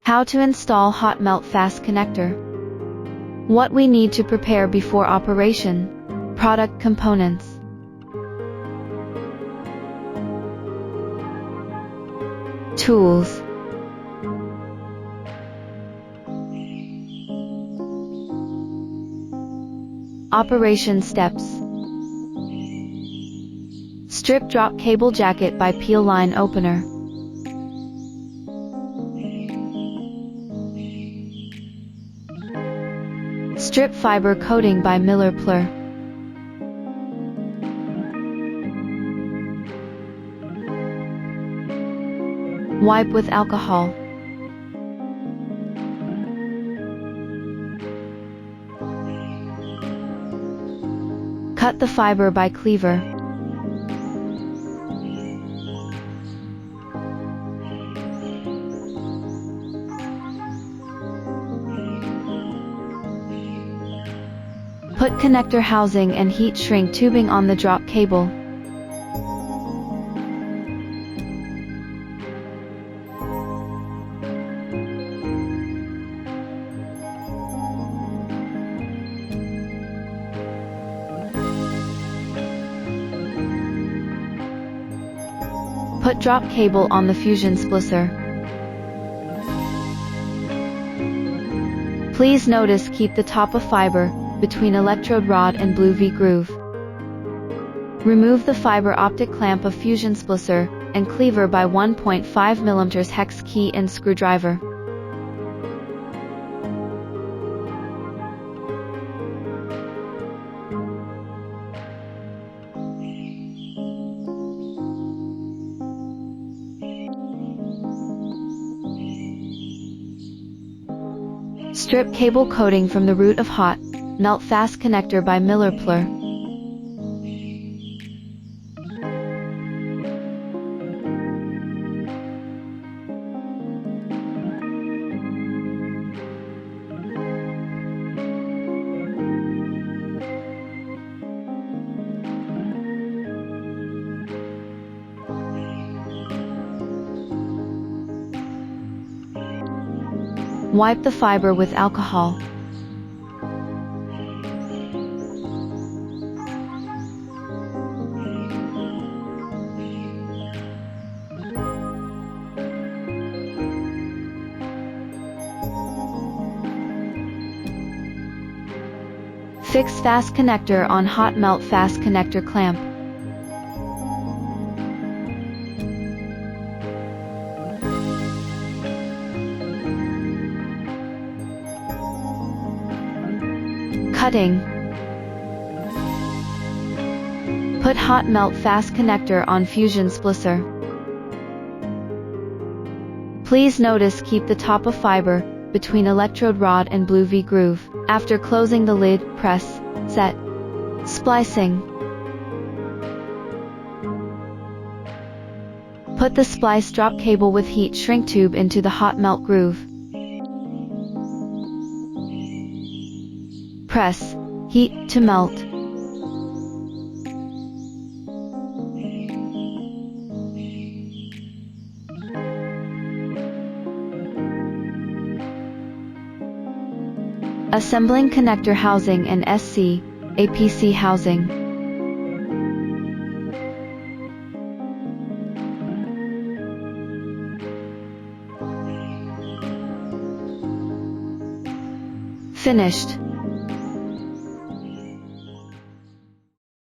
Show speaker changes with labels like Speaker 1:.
Speaker 1: How to install hot melt fast connector. What we need to prepare before operation. Product components. Tools. Operation steps. Strip drop cable jacket by peel line opener. Strip fiber coating by Miller Plur. Wipe with alcohol. Cut the fiber by cleaver. Put connector housing and heat shrink tubing on the drop cable. Put drop cable on the fusion splicer. Please notice keep the top of fiber between electrode rod and blue V-groove. Remove the fiber optic clamp of fusion splicer and cleaver by 1.5 mm hex key and screwdriver. Strip cable coating from the root of hot melt fast connector by Miller Plur. Wipe the fiber with alcohol. Fix fast connector on hot melt fast connector clamp. Cutting. Put hot melt fast connector on fusion splicer. Please notice keep the top of fiber between electrode rod and blue V-groove. After closing the lid, press, set. Splicing. Put the splice drop cable with heat shrink tube into the hot melt groove. Press, heat to melt. Assembling connector housing and SC, APC housing. Finished.